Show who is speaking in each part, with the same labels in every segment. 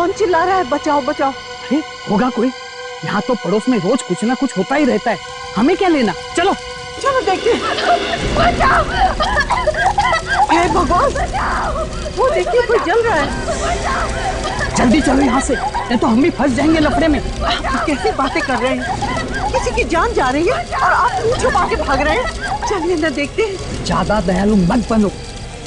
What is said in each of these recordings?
Speaker 1: कौन चिल्ला रहा है बचाओ बचाओ?
Speaker 2: अरे होगा कोई, यहाँ तो पड़ोस में रोज कुछ ना कुछ होता ही रहता है, हमें क्या लेना। चलो
Speaker 1: चलो देखते हैं। हे भगवान, वो देखिए कोई जल रहा है।
Speaker 2: जल्दी चलो यहाँ से, नहीं तो हम भी फंस जाएंगे लफड़े में।
Speaker 1: कैसी बातें कर रहे हैं, किसी की जान जा रही है और आप मुंह छुपा के भाग रहे हैं। चलिए ना देखते हैं।
Speaker 2: ज्यादा दयालु मत बनो,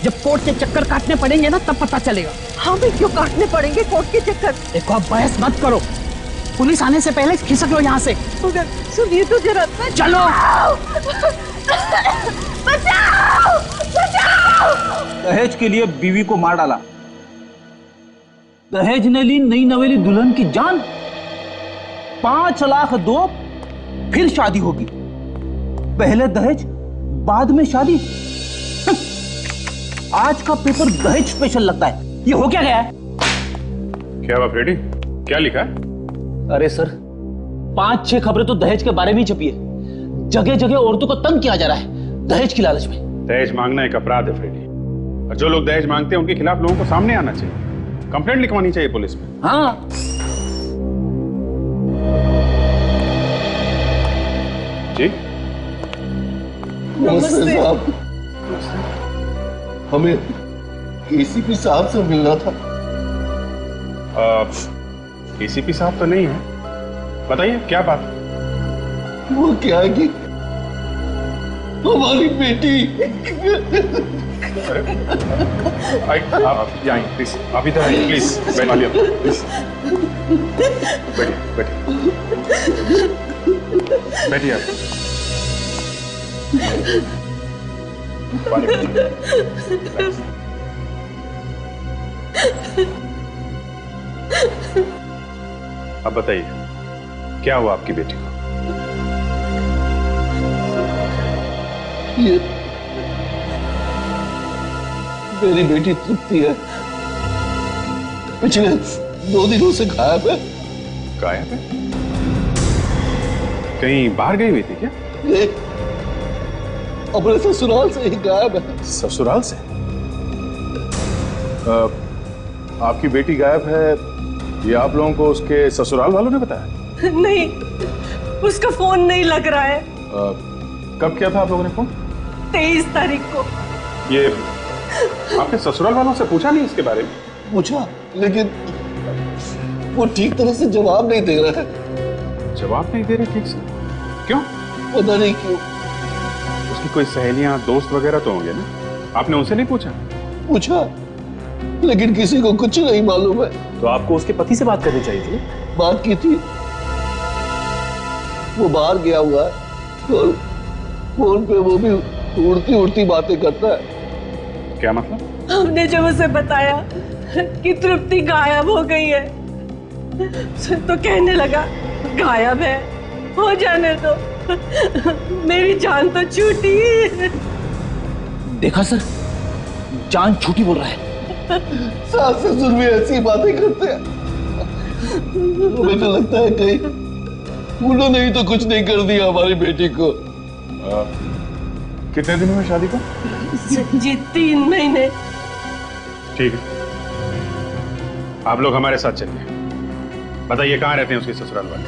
Speaker 2: जब कोर्ट के चक्कर काटने पड़ेंगे ना तब पता चलेगा।
Speaker 1: हमें क्यों काटने पड़ेंगे कोर्ट के चक्कर?
Speaker 2: देखो अब बहस मत करो, पुलिस आने से पहले खिसक लो यहाँ से।
Speaker 1: सुनिए तो जरा।
Speaker 2: चलो
Speaker 1: बचाओ बचाओ।
Speaker 3: दहेज के लिए बीवी को मार डाला, दहेज ने ली नई नवेली दुल्हन की जान। 5 लाख दो, फिर शादी होगी। पहले दहेज बाद में शादी। आज का पेपर दहेज स्पेशल लगता है। ये हो क्या गया है?
Speaker 4: क्या हुआ फ्रेडी, क्या लिखा है?
Speaker 3: अरे सर, 5-6 खबरें तो दहेज के बारे में ही छपी है। जगह जगह औरतों को तंग किया जा रहा है दहेज की लालच में।
Speaker 4: दहेज मांगना एक अपराध है फ्रेडी, और जो लोग दहेज मांगते हैं उनके खिलाफ लोगों को सामने आना चाहिए, कंप्लेंट लिखवानी चाहिए पुलिस में।
Speaker 3: हाँ,
Speaker 4: जी
Speaker 5: नमस्ते साहब, हमें एसीपी साहब से मिलना था।
Speaker 4: एसीपी साहब तो नहीं है, बताइए क्या बात?
Speaker 5: वो क्या है कि हमारी बेटी।
Speaker 4: आप आइए प्लीज, आप इधर आइए प्लीज, बैठिए प्लीज, बैठिए बैठिए बैठिए आप। अब बताइए क्या हुआ आपकी बेटी को?
Speaker 5: ये मेरी बेटी तृप्ति है, पिछले 2 दिनों से गायब है।
Speaker 4: गायब है? कहीं बाहर गई हुई थी क्या?
Speaker 5: ये अपने ससुराल से ही गायब है।
Speaker 4: ससुराल से? आपकी बेटी गायब है, ये आप लोगों को उसके ससुराल वालों ने बताया?
Speaker 1: नहीं, उसका फोन नहीं लग रहा है।
Speaker 4: कब किया था आप लोगों ने फोन?
Speaker 1: 23 तारीख को।
Speaker 4: ये आपके ससुराल वालों से पूछा नहीं इसके बारे में?
Speaker 5: पूछा, लेकिन वो ठीक तरह से जवाब नहीं दे रहा है।
Speaker 4: जवाब नहीं दे रहे ठीक से? क्यों?
Speaker 5: पता नहीं क्यों।
Speaker 4: उसकी कोई सहेलियां दोस्त वगैरह तो होंगे ना, आपने उनसे नहीं पूछा?
Speaker 5: पूछा, लेकिन किसी को कुछ नहीं मालूम है।
Speaker 3: तो आपको उसके पति से बात करनी चाहिए थी।
Speaker 5: बात की थी, वो बाहर गया हुआ है और फोन पे वो भी उड़ती उड़ती बातें करता है।
Speaker 4: क्या मतलब?
Speaker 1: हमने जब उसे बताया कि तृप्ति गायब हो गई है तो कहने लगा गायब है, हो जाने दो, मेरी जान तो छूटी।
Speaker 3: देखा सर, जान छूटी बोल रहा है।
Speaker 5: सास ससुर भी ऐसी बातें करते हैं। मुझे तो लगता है कहीं उन्होंने ही तो कुछ नहीं कर दिया हमारी बेटी को।
Speaker 4: कितने दिन हुए शादी को?
Speaker 1: जी 3 महीने।
Speaker 4: ठीक है, आप लोग हमारे साथ चलिए। बताइए कहाँ रहते हैं उसके ससुराल वाले?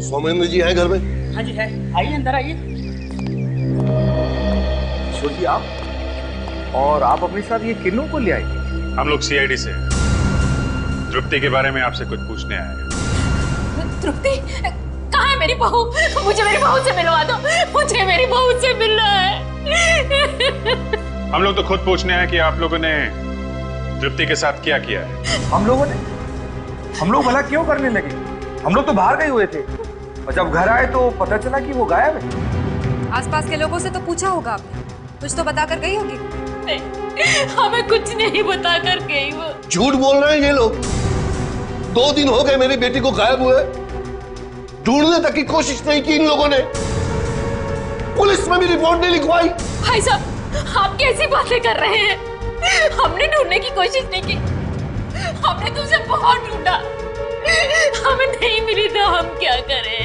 Speaker 5: सौमेंद्र जी हैं घर में?
Speaker 2: हाँ जी है, आइए अंदर आइए।
Speaker 6: छोटी आप, और आप अपने साथ ये किन्नू को ले आए?
Speaker 4: हम लोग सीआईडी से हैं। तृप्ति के बारे में आपसे कुछ पूछने आए हैं।
Speaker 7: तृप्ति कहाँ है? मेरी बहू, मुझे मेरी बहू से मिलवा दो, मुझे मेरी बहू से मिलना है।
Speaker 4: हम लोग तो खुद पूछने आए कि आप लोगों ने तृप्ति के साथ क्या किया है।
Speaker 6: हम लोगों ने? हम लोग भला क्यों करने लगे? हम लोग तो बाहर गए हुए थे और जब घर आए तो पता चला कि वो गायब है।
Speaker 8: आसपास के लोगों से तो पूछा होगा आपने, कुछ तो बता कर गई होगी।
Speaker 7: नहीं, हमें कुछ नहीं बता कर गई वो।
Speaker 5: झूठ बोल रहे हैं ये लोग। 2 दिन हो गए मेरी बेटी को गायब हुए, ढूंढने तक की कोशिश नहीं की इन लोगों ने। पुलिस में भी रिपोर्ट नहीं लिखवाई?
Speaker 7: भाई साहब, आप कैसी बातें कर रहे हैं? हमने ढूंढने की कोशिश नहीं की, हमने तो उसे बहुत ढूंढा, हमें नहीं मिली तो हम क्या करें?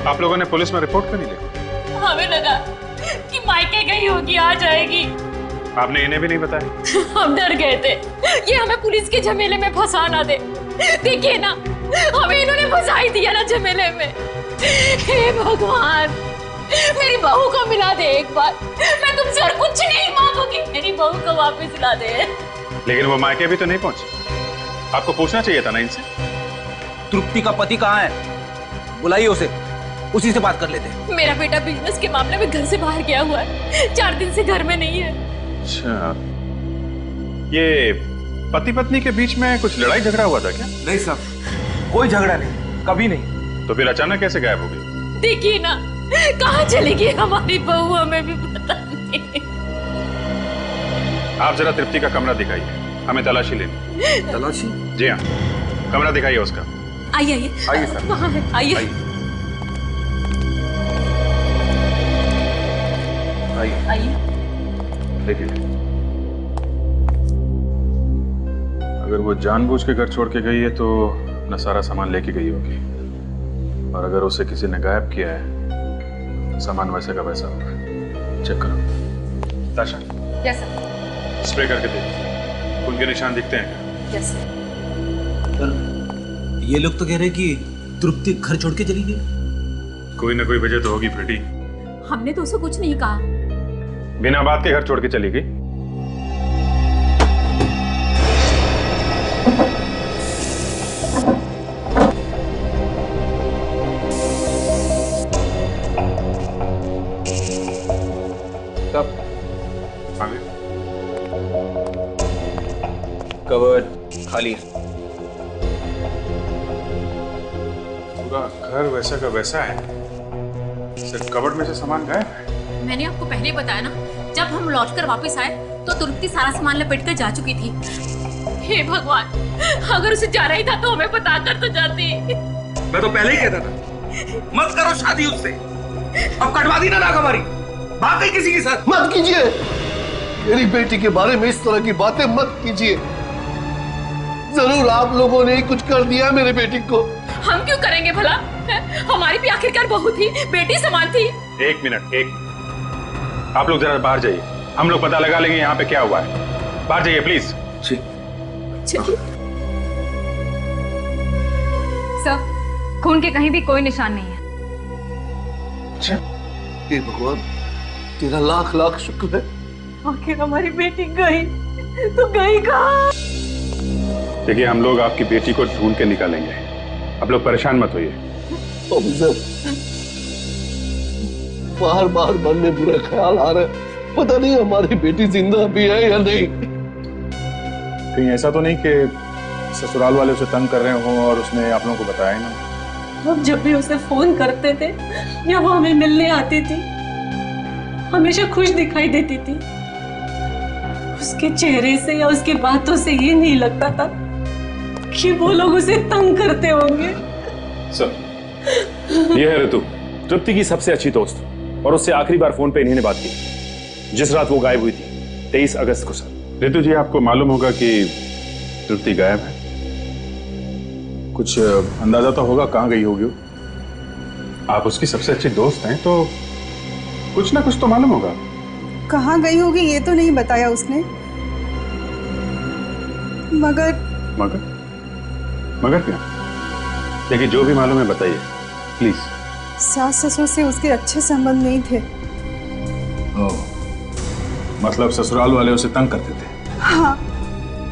Speaker 4: आप लोगों ने पुलिस में रिपोर्ट क्यों नहीं लिखी?
Speaker 7: हमें लगा कि मायके गई होगी, आ जाएगी।
Speaker 4: आपने इन्हें भी नहीं बताया?
Speaker 7: हम डर गए थे ये हमें पुलिस के झमेले में फंसा ना दे। देखिए ना, हमें इन्होंने फंसा ही दिया ना झमेले में। हे भगवान, मेरी बहू को मिला दे एक बार, मैं तुमसे और कुछ नहीं मांगूंगी, मेरी बहू को वापस ला दे।
Speaker 4: लेकिन वो मायके भी तो नहीं पहुंची, आपको पूछना चाहिए था ना इनसे।
Speaker 3: तृप्ति का पति कहाँ है? बुलाइए उसे, उसी से बात कर लेते हैं।
Speaker 7: मेरा बेटा बिजनेस के मामले में घर से बाहर गया हुआ है, 4 दिन से घर में नहीं है।
Speaker 4: अच्छा, ये पति पत्नी के बीच में कुछ लड़ाई झगड़ा हुआ था क्या?
Speaker 6: नहीं साहब, कोई झगड़ा नहीं, कभी नहीं।
Speaker 4: तो फिर अचानक कैसे गायब हो गई?
Speaker 7: देखिए ना, कहाँ चली गई हमारी बहू, हमें भी पता नहीं।
Speaker 4: आप जरा तृप्ति का कमरा दिखाइए, हमें तलाशी लेनी।
Speaker 6: तलाशी?
Speaker 4: जी हाँ, कमरा दिखाइए उसका।
Speaker 7: आइए आइए
Speaker 6: आइए सर।
Speaker 7: कहाँ है? आइए। आइए।
Speaker 4: देखिए, अगर वो जानबूझ के घर छोड़ के गई है तो न सारा सामान लेके गई होगी, और अगर उसे किसी ने गायब किया है, सामान वैसे का वैसा होगा। चेक करो। ताशा,
Speaker 8: यस सर।
Speaker 4: स्प्रे करके देखो, खून के निशान दिखते हैं?
Speaker 8: Yes sir.
Speaker 3: ये लोग तो कह रहे कि तृप्ति घर छोड़ के चली गई।
Speaker 4: कोई ना कोई वजह तो होगी फ्रेडी।
Speaker 7: हमने तो उसे कुछ नहीं कहा।
Speaker 4: बिना बात के घर छोड़ के चली गई।
Speaker 3: कवर्ड खाली है।
Speaker 4: पूरा घर वैसा का वैसा है, सिर्फ कबर्ड में से सामान गायब है।
Speaker 7: मैंने आपको पहले बताया ना, जब हम लौटकर वापस आए तो तृप्ति सारा सामान लपेट कर जा चुकी थी। हे भगवान, अगर उसे जाना ही था तो हमें बता कर तो जाती।
Speaker 6: मैं तो पहले ही कहता था, मत करो शादी उससे। अब कटवा दी ना नाक हमारी, बात ही किसी के साथ
Speaker 5: मत कीजिए, मेरी बेटी के बारे में इस तरह की बातें मत कीजिए। जरूर आप लोगों ने कुछ कर दिया मेरी बेटी को।
Speaker 7: हम क्यों करेंगे भला? हमारी भी आखिरकार बहू थी, बेटी समान थी।
Speaker 4: एक मिनट, आप लोग जरा बाहर जाइए, हम लोग पता लगा लेंगे यहाँ पे क्या हुआ है। बाहर जाइए प्लीज।
Speaker 8: सर, खून के कहीं भी कोई निशान नहीं है।
Speaker 5: हे भगवान, तेरा लाख लाख शुक्र है।
Speaker 1: आखिर हमारी बेटी गई तो गई कहाँ?
Speaker 4: देखिए, हम लोग आपकी बेटी को ढूंढ के निकालेंगे, आप लोग परेशान मत होइए।
Speaker 5: ऑफिसर, बार बार मन में बुरा ख्याल आ रहा है, पता नहीं हमारी बेटी जिंदा भी है या नहीं।
Speaker 4: कहीं ऐसा तो नहीं कि ससुराल वाले उसे तंग कर रहे हों और उसने आप लोगों को बताया ना?
Speaker 1: हम जब भी उसे फोन करते थे या वो हमें मिलने आती थी, हमेशा खुश दिखाई देती थी। उसके चेहरे से या उसकी बातों से ये नहीं लगता था कि वो लोग उसे तंग करते होंगे।
Speaker 9: सर, ये है ऋतु, तृप्ति की सबसे अच्छी दोस्त, और उससे आखिरी बार फोन पे इन्हीं ने बात की जिस रात वो गायब हुई थी, 23 अगस्त को। सर,
Speaker 4: ऋतु जी, आपको मालूम होगा कि तृप्ति गायब है, कुछ अंदाजा तो होगा कहाँ गई होगी वो? आप उसकी सबसे अच्छी दोस्त हैं तो कुछ ना कुछ तो मालूम होगा।
Speaker 10: कहाँ गई होगी ये तो नहीं बताया उसने, मगर
Speaker 4: मगर क्या? देखिए, जो भी मालूम है बताइए प्लीज।
Speaker 10: सास ससुर से उसके अच्छे संबंध नहीं थे।
Speaker 4: मतलब ससुराल वाले उसे तंग करते थे?
Speaker 10: हाँ,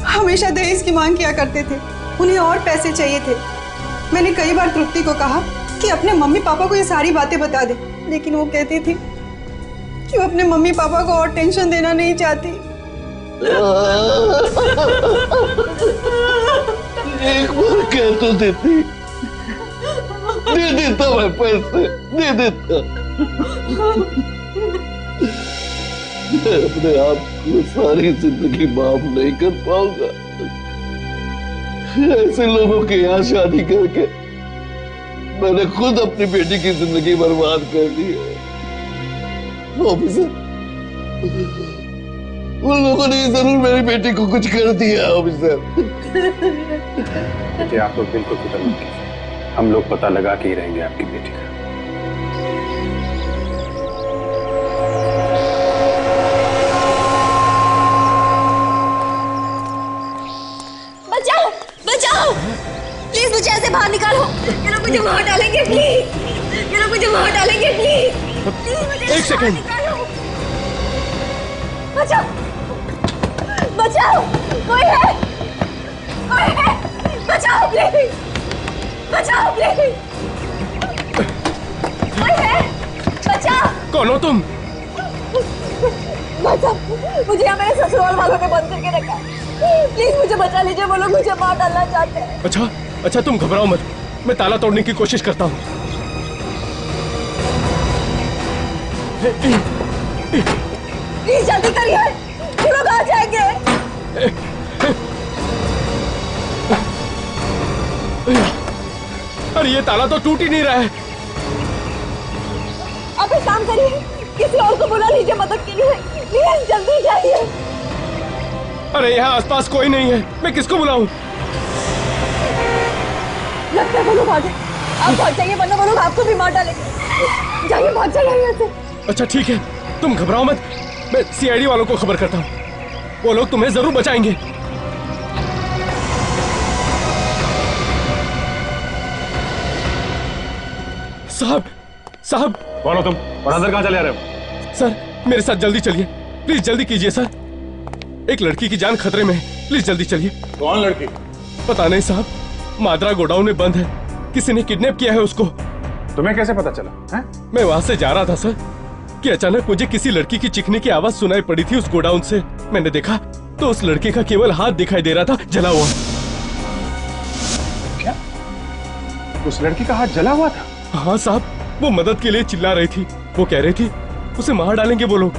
Speaker 10: हमेशा दहेज की मांग किया करते थे, उन्हें और पैसे चाहिए थे। मैंने कई बार तृप्ति को कहा कि अपने मम्मी पापा को ये सारी बातें बता दे, लेकिन वो कहती थी कि वो अपने मम्मी पापा को और टेंशन देना नहीं चाहती।
Speaker 5: एक बार कह तो देती, दे देता मैं पैसे, दे देता। मैं अपने आप को सारी जिंदगी माफ नहीं कर पाऊंगा। ऐसे लोगों के यहाँ शादी करके मैंने खुद अपनी बेटी की जिंदगी बर्बाद कर दी है। ऑफिसर, उन लोगों ने जरूर मेरी बेटी को कुछ कर दिया ऑफिसर।
Speaker 9: देखिए आप लोग बिल्कुल फिक्र मत कीजिए, हम लोग पता लगा के ही रहेंगे आपकी बेटी का।
Speaker 7: बचाओ बचाओ, प्लीज मुझे ऐसे बाहर निकालो, ये लोग मुझे मार डालेंगे प्लीज, ये लोग मुझे मार डालेंगे प्लीज।
Speaker 11: एक सेकंड,
Speaker 7: बचाओ बचाओ, कोई है, कोई है, बचाओ प्लीज, बचाओ प्लीज, कोई है, बचाओ।
Speaker 11: कौन हो तुम?
Speaker 7: बचाओ, मुझे यहाँ मेरे ससुराल वालों ने बंद करके रखा है, प्लीज मुझे बचा लीजिए, वो लोग मुझे मार डालना चाहते हैं।
Speaker 11: अच्छा अच्छा, तुम घबराओ मत, मैं ताला तोड़ने की कोशिश करता हूँ।
Speaker 7: प्लीज जल्दी करिए, वो लोग आ जाएंगे।
Speaker 11: अरे ये ताला तो टूट ही नहीं रहा है।
Speaker 7: आप एक काम करिए, किसी और को बुला लीजिए मदद के लिए, प्लीज जल्दी जाइए।
Speaker 11: अरे यहाँ आसपास कोई नहीं है, मैं किसको बुलाऊं?
Speaker 7: लगता है वो लोग आ गए, आप भाग जाइए वरना वो लोग आपको भी मार डालेंगे। जाइए, भाग जाइए यहाँ से।
Speaker 11: अच्छा ठीक है, तुम घबराओ मत, मैं सीआईडी वालों को खबर करता हूँ, वो लोग तुम्हें जरूर बचाएंगे। साहब साहब,
Speaker 9: कौन हो तुम और अंदर कहाँ चले आ रहे हो?
Speaker 11: सर मेरे साथ जल्दी चलिए, प्लीज जल्दी कीजिए सर, एक लड़की की जान खतरे में है, प्लीज जल्दी चलिए।
Speaker 9: कौन लड़की?
Speaker 11: पता नहीं साहब, माद्रा गोडाउन में बंद है, किसी ने किडनैप किया है उसको।
Speaker 9: तुम्हें कैसे पता चला है?
Speaker 11: मैं वहां से जा रहा था सर कि अचानक मुझे किसी लड़की की चीखने की आवाज सुनाई पड़ी थी उस गोडाउन से। मैंने देखा तो उस लड़के का केवल हाथ दिखाई दे रहा था जला हुआ।
Speaker 9: क्या? उस लड़की का हाथ जला हुआ था?
Speaker 11: हाँ साहब, वो मदद के लिए चिल्ला रही थी, वो कह रही थी उसे मार डालेंगे वो लोग।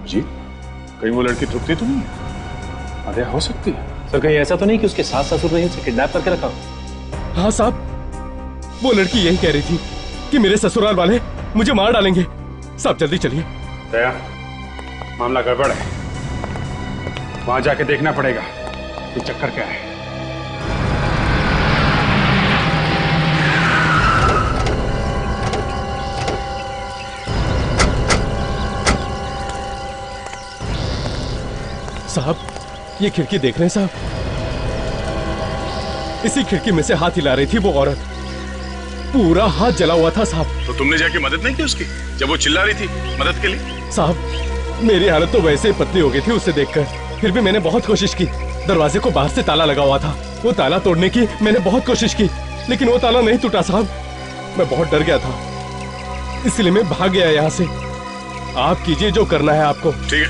Speaker 9: जी, कहीं वो लड़की तृप्ति तो नहीं है? अरे हो सकती है
Speaker 12: सर, कहीं ऐसा तो नहीं कि उसके सास ससुर ने उसे किडनैप करके रखा हो?
Speaker 11: हाँ साहब, वो लड़की यही कह रही थी कि मेरे ससुराल वाले मुझे मार डालेंगे। साहब जल्दी चलिए।
Speaker 9: दया, मामला गड़बड़ है, वहां जाके देखना पड़ेगा कि चक्कर क्या है।
Speaker 11: साहब ये खिड़की देख रहे हैं साहब, इसी खिड़की में से हाथ हिला रही थी वो औरत, पूरा हाथ जला हुआ था साहब।
Speaker 9: तो तुमने जाके मदद नहीं की उसकी जब वो चिल्ला रही थी मदद के लिए?
Speaker 11: साहब मेरी हालत तो वैसे ही पतली हो गई थी उसे देखकर, फिर भी मैंने बहुत कोशिश की। दरवाजे को बाहर से ताला लगा हुआ था, वो ताला तोड़ने की मैंने बहुत कोशिश की, लेकिन वो ताला नहीं टूटा साहब। मैं बहुत डर गया था, इसलिए मैं भाग गया यहाँ से। आप कीजिए जो करना है आपको।
Speaker 9: ठीक है,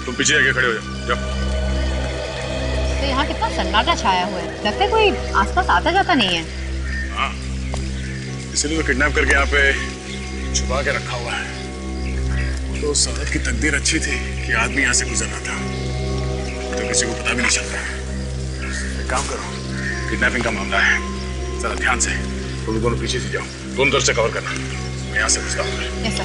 Speaker 9: तुम पीछे आके खड़े हो जाओ।
Speaker 13: तो यहाँ कितना सन्नाटा छाया हुआ है, लगता है कोई आसपास आता जाता नहीं है।
Speaker 9: हाँ, इसीलिए तो किडनैप करके यहाँ पे छुपा के रखा हुआ है। तो उस औरत की तकदीर अच्छी थी कि आदमी यहाँ से गुजर रहा था, तो किसी को पता भी नहीं चलता। एक काम करो, किडनैपिंग का मामला है, जरा ध्यान से तुम दोनों पीछे से जाओ, दोनों तरफ से कवर करना, मैं यहाँ से घुसता हूँ।
Speaker 13: Yes sir.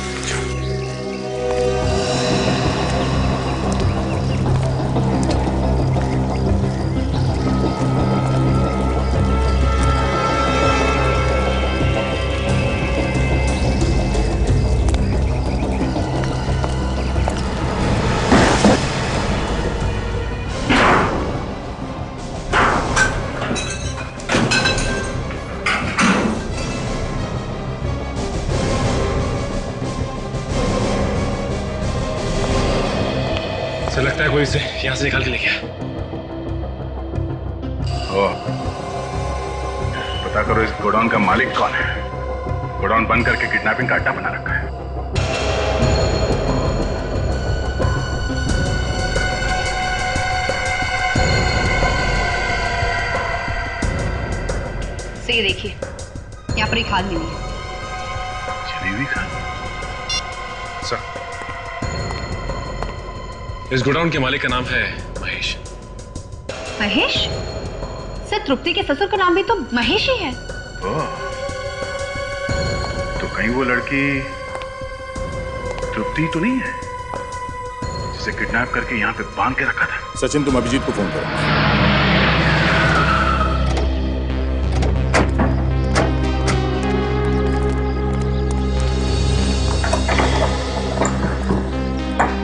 Speaker 9: लगता है कोई इसे यहाँ से निकाल के ले गया। पता करो इस गोडाउन का मालिक कौन है। गोडाउन बंद करके किडनैपिंग का अड्डा बना रखा है।
Speaker 13: ये देखिए, यहाँ पर एक खाद मिली है।
Speaker 9: चली हुई खाद? सर,
Speaker 12: इस गोडाउन के मालिक का नाम है महेश।
Speaker 13: महेश? सर तृप्ति के ससुर का नाम भी तो महेश ही है।
Speaker 9: तो कहीं वो लड़की तृप्ति तो नहीं है जिसे किडनैप करके यहाँ पे बांध के रखा था?
Speaker 14: सचिन, तुम अभिजीत को फोन करो।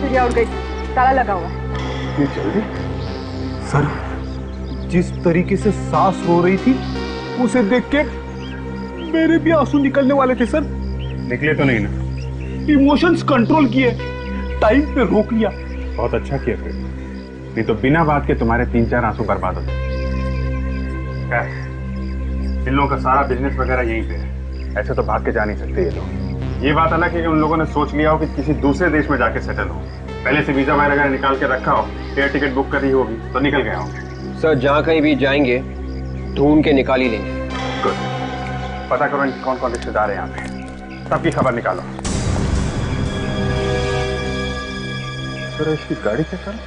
Speaker 10: चिड़िया उड़ गई, ताला लगा हुआ है।
Speaker 3: ये जल्दी? सर, जिस तरीके से सांस रो रही थी उसे देख के मेरे भी आंसू निकलने वाले थे सर।
Speaker 9: निकले तो नहीं ना?
Speaker 3: इमोशंस कंट्रोल किए, टाइम पे रोक लिया।
Speaker 9: बहुत अच्छा किया फिर, नहीं तो बिना बात के तुम्हारे 3-4 आंसू बर्बाद होते। इन लोगों का सारा बिजनेस वगैरह यहीं पे है, ऐसे तो भाग के जा नहीं सकते ये लोग। ये बात अलग है कि उन लोगों ने सोच लिया हो कि किसी दूसरे देश में जाके सेटल हो, पहले से वीजा वगैरह निकाल के रखा हो, एयर टिकट बुक करी होगी तो निकल गया होंगे।
Speaker 15: सर, जहाँ कहीं भी जाएंगे ढूंढ के निकाल ही लेंगे।
Speaker 9: गुड, पता करो इनके कौन कौन रिश्तेदार है यहाँ पे, सबकी खबर निकालो। सर, इसकी गाड़ी चेक करो।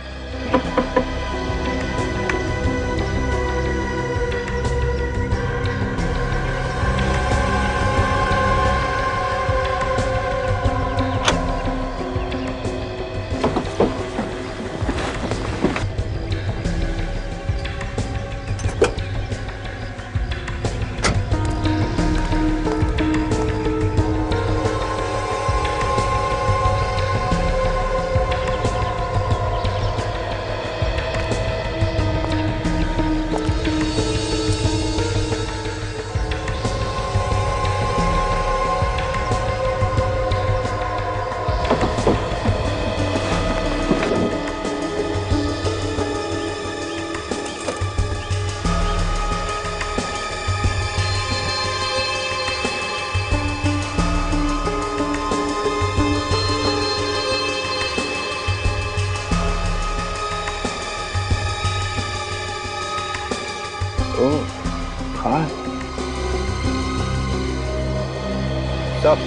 Speaker 15: सब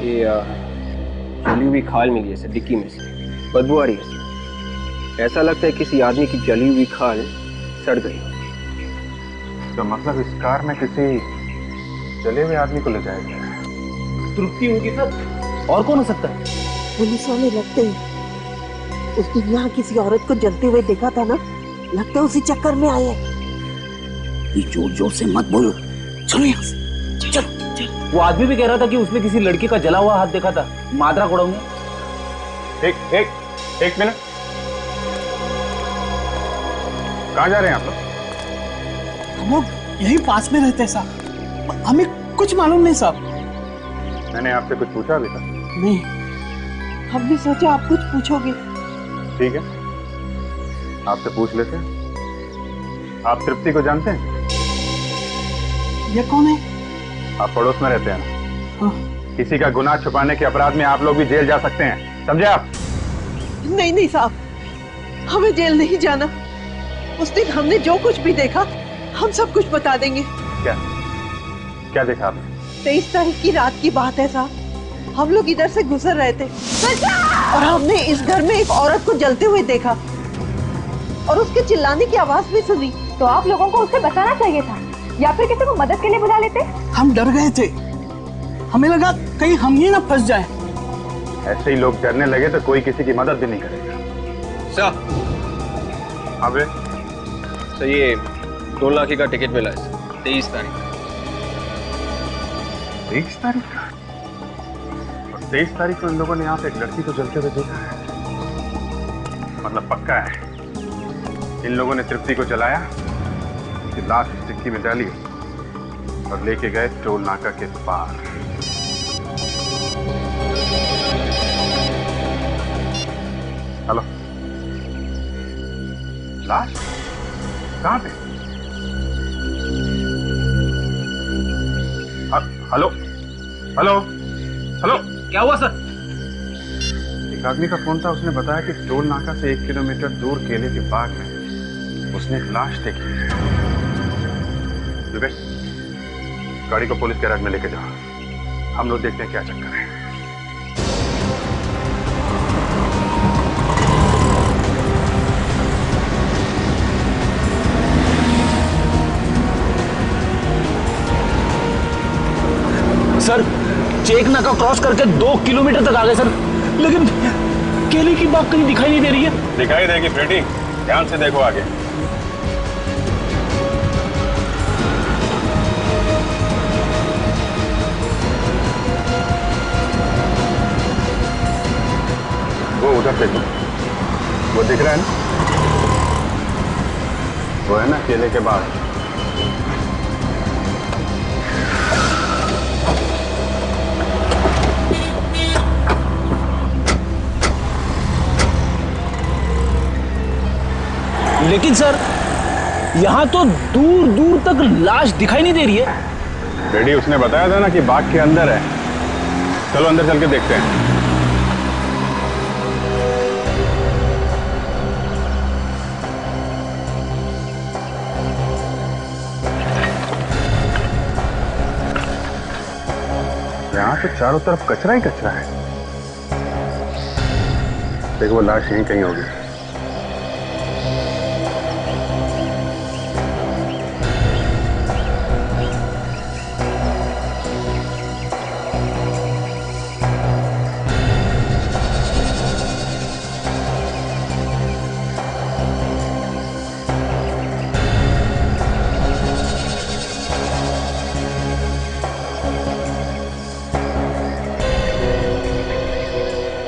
Speaker 15: ये जली हुई खाल मिली है सर, डिक्की में से बदबू आ रही है सर। ऐसा लगता है किसी आदमी की जली हुई खाल सड़ गई।
Speaker 9: तो मतलब इस कार में किसी जले हुए आदमी को ले जाया गया?
Speaker 3: तृप्ति होगी सर, और कौन हो सकता है?
Speaker 16: पुलिस वाले लगते ही उस दिन यहाँ किसी औरत को जलते हुए देखा था ना, लगता है उसी चक्कर में आए हैं।
Speaker 2: ये जोर जोर से मत बोलो, चलो यहाँ से, चल।
Speaker 3: वो आदमी भी कह रहा था कि उसने किसी लड़के का जला हुआ हाथ देखा था, मादरा कोड़ाऊंगा।
Speaker 9: एक मिनट, कहाँ जा रहे हैं आप लोग?
Speaker 2: हम लोग यहीं पास में रहते हैं साहब, हमें कुछ मालूम नहीं साहब।
Speaker 9: मैंने आपसे कुछ पूछा अभी तक?
Speaker 2: नहीं।
Speaker 16: हमने सोचा आप कुछ पूछोगे।
Speaker 9: ठीक है, आपसे पूछ लेते हैं। आप तृप्ति को जानते हैं?
Speaker 2: ये कौन है?
Speaker 9: आप पड़ोस में रहते हैं ना?
Speaker 2: हाँ।
Speaker 9: किसी का गुनाह छुपाने के अपराध में आप लोग भी जेल जा सकते हैं, समझे आप?
Speaker 16: नहीं नहीं साहब, हमें जेल नहीं जाना। उस दिन हमने जो कुछ भी देखा हम सब कुछ बता देंगे।
Speaker 9: क्या देखा आपने?
Speaker 16: 23 तारीख की रात की बात है साहब, हम लोग इधर से गुजर रहे थे और हमने इस घर में एक औरत को जलते हुए देखा और उसके चिल्लाने की आवाज भी सुनी।
Speaker 17: तो आप लोगों को उससे बचाना चाहिए था या फिर किसी को मदद के लिए बुला लेते।
Speaker 2: हम डर गए थे, हमें लगा कहीं हम ही ना फंस जाएं।
Speaker 9: ऐसे ही लोग डरने लगे तो कोई किसी की मदद भी नहीं करेगा।
Speaker 15: सर,
Speaker 9: अबे
Speaker 15: सर ये 2 लाख का टिकट मिला है 23 तारीख।
Speaker 9: 23 तारीख का? और 23 तारीख को इन लोगों ने यहाँ पे एक लड़की को जलते हुए देखा है, मतलब पक्का है इन लोगों ने तृप्ति को जलाया, उसकी लाश डिक्की में डाली और लेके गए टोल नाका के पार। हेलो, लाश कहाँ पे? हेलो हेलो हेलो,
Speaker 3: क्या हुआ सर?
Speaker 9: एक आदमी का फोन था, उसने बताया कि टोल नाका से 1 किलोमीटर दूर केले के बाग में उसने एक लाश देखी है। विवेक, गाड़ी को पुलिस गैराज में लेके जाओ, हम लोग देखते हैं क्या चक्कर है।
Speaker 3: सर, चेक नाका क्रॉस करके 2 किलोमीटर तक आ गए सर, लेकिन केले की बात कहीं दिखाई नहीं दे रही है।
Speaker 9: दिखाई देगी फ्रेडी, ध्यान से देखो आगे। वो उधर देखो, वो दिख रहा है ना, वो है ना केले के बाद।
Speaker 3: लेकिन सर यहाँ तो दूर दूर तक लाश दिखाई नहीं दे रही है।
Speaker 9: रेडी, उसने बताया था ना कि बाग के अंदर है। चलो अंदर चल के देखते हैं। यहाँ तो चारों तरफ कचरा ही कचरा है। देखो वो लाश यहीं कहीं होगी।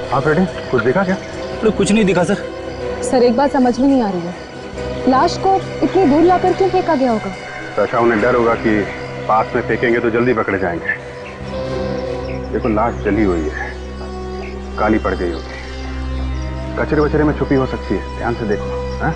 Speaker 9: हाँ फ्रेडी, कुछ दिखा क्या?
Speaker 3: तो कुछ नहीं दिखा सर।
Speaker 17: सर एक बात समझ में नहीं आ रही है, लाश को इतनी दूर लाकर क्यों फेंका गया होगा?
Speaker 9: तो उन्हें डर होगा कि पास में फेंकेंगे तो जल्दी पकड़े जाएंगे। देखो लाश जली हुई है, काली पड़ गई होगी, कचरे वचरे में छुपी हो सकती है। ध्यान से देखो। हाँ?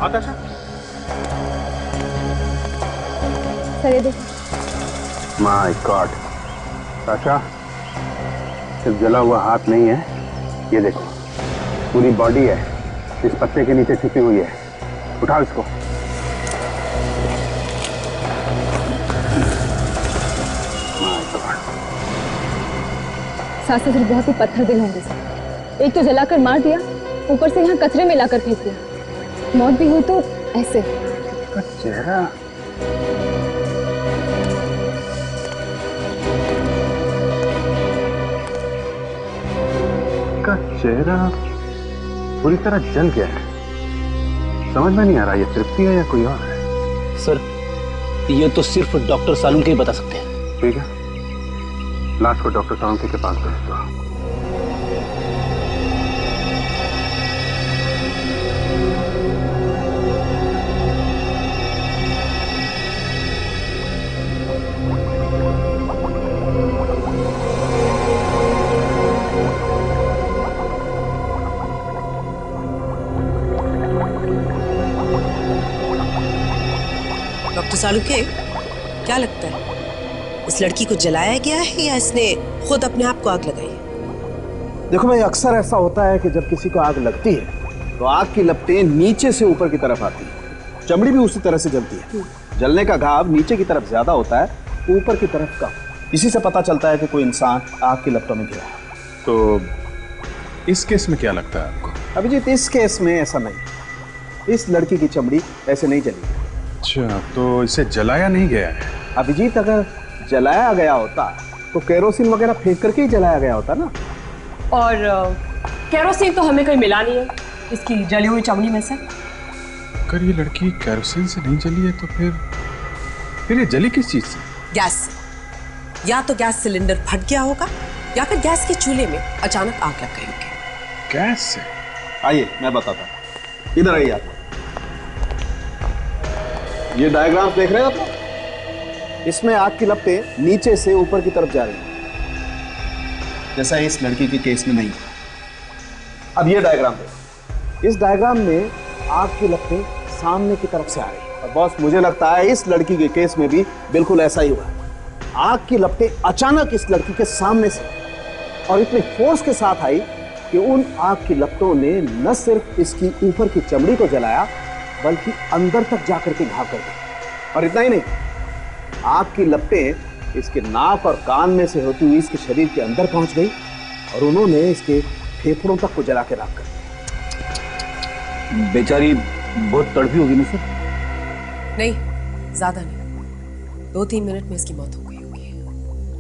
Speaker 17: आकाशा, सर ये देखो।
Speaker 9: माय गॉड, आशा, सिर्फ जला हुआ हाथ नहीं है, ये देखो पूरी बॉडी है, इस पत्ते के नीचे छिपी हुई है। उठाओ इसको।
Speaker 17: सास ससुर बहुत ही पत्थर दिल होंगे सर। एक तो जलाकर मार दिया, ऊपर से यहाँ कचरे में लाकर फेंक दिया। मौत भी हुई तो ऐसे।
Speaker 9: चेहरा का चेहरा पूरी तरह जल गया है। समझ में नहीं आ रहा ये तृप्ति है या कोई और है।
Speaker 3: सर ये तो सिर्फ डॉक्टर सालुंके ही बता सकते हैं।
Speaker 9: ठीक है, लाश को डॉक्टर सालुंके के पास भेज दो।
Speaker 14: डॉक्टर सालुंके, क्या लगता है इस लड़की को जलाया गया है या इसने खुद अपने आप को आग लगाई है?
Speaker 2: देखो भाई, अक्सर ऐसा होता है कि जब किसी को आग लगती है तो आग की लपटें नीचे से ऊपर की तरफ आती है। चमड़ी भी उसी तरह से जलती है। जलने का घाव नीचे की तरफ ज्यादा होता है, ऊपर की तरफ कम। इसी से पता चलता है कि कोई इंसान आग की लपटों में घिरा है।
Speaker 4: तो इस केस में क्या लगता है आपको?
Speaker 2: अभिजीत, इस केस में ऐसा नहीं। इस लड़की की चमड़ी ऐसे नहीं जली।
Speaker 4: अच्छा, तो इसे जलाया नहीं गया है?
Speaker 2: अभिजीत, अगर जलाया गया होता तो केरोसिन वगैरह फेंक करके ही जलाया गया होता ना।
Speaker 1: और केरोसिन तो हमें कहीं मिला नहीं है इसकी जली हुई चमड़ी में से।
Speaker 4: अगर ये लड़की केरोसिन से नहीं जली है तो फिर ये जली किस चीज से?
Speaker 14: गैस से। या तो गैस सिलेंडर फट गया होगा या फिर गैस के चूल्हे में अचानक आग लग गई होगी।
Speaker 4: गैस से?
Speaker 2: आइए मैं बताता हूँ, इधर आइए आप। ये डायग्राम देख रहे हो आप? इसमें आग की लपटें नीचे से ऊपर की तरफ जा रही हैं, जैसा इस लड़की के केस में नहीं। अब ये डायग्राम देखो। इस डायग्राम में आग की लपटें सामने की तरफ से आ रही हैं और बॉस मुझे लगता है इस लड़की के केस में भी बिल्कुल ऐसा ही हुआ। आग की लपटें अचानक इस लड़की के सामने से और इतने फोर्स के साथ आई कि उन आग की लपटों ने न सिर्फ इसकी ऊपर की चमड़ी को जलाया बल्कि अंदर तक जाकर के घाव कर दिया। और इतना ही नहीं, आग की लपटें इसके नाक और कान में से होती हुई इसके शरीर के अंदर पहुंच गई और उन्होंने इसके फेफड़ों तक को जला के राख कर दिया।
Speaker 3: बेचारी बहुत तड़पी होगी ना सर?
Speaker 14: नहीं, ज्यादा नहीं, 2-3 मिनट में इसकी मौत हो गई।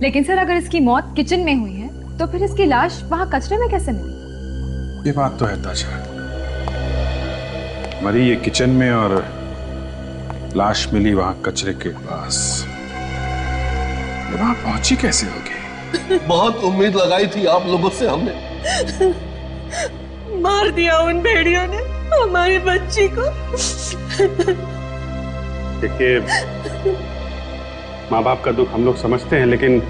Speaker 17: लेकिन सर अगर इसकी मौत किचन में हुई है तो फिर इसकी लाश वहां कचरे में कैसे मिली?
Speaker 4: ये बात तो है ताजा, मरी ये किचन में और लाश मिली वहां कचरे के पास। ये वहां पहुंची कैसे होगी?
Speaker 5: बहुत उम्मीद लगाई थी आप लोगों से हमने।
Speaker 1: मार दिया उन भेड़ियों ने हमारी बच्ची को।
Speaker 12: देखिए, माँ बाप का दुख हम लोग समझते हैं, लेकिन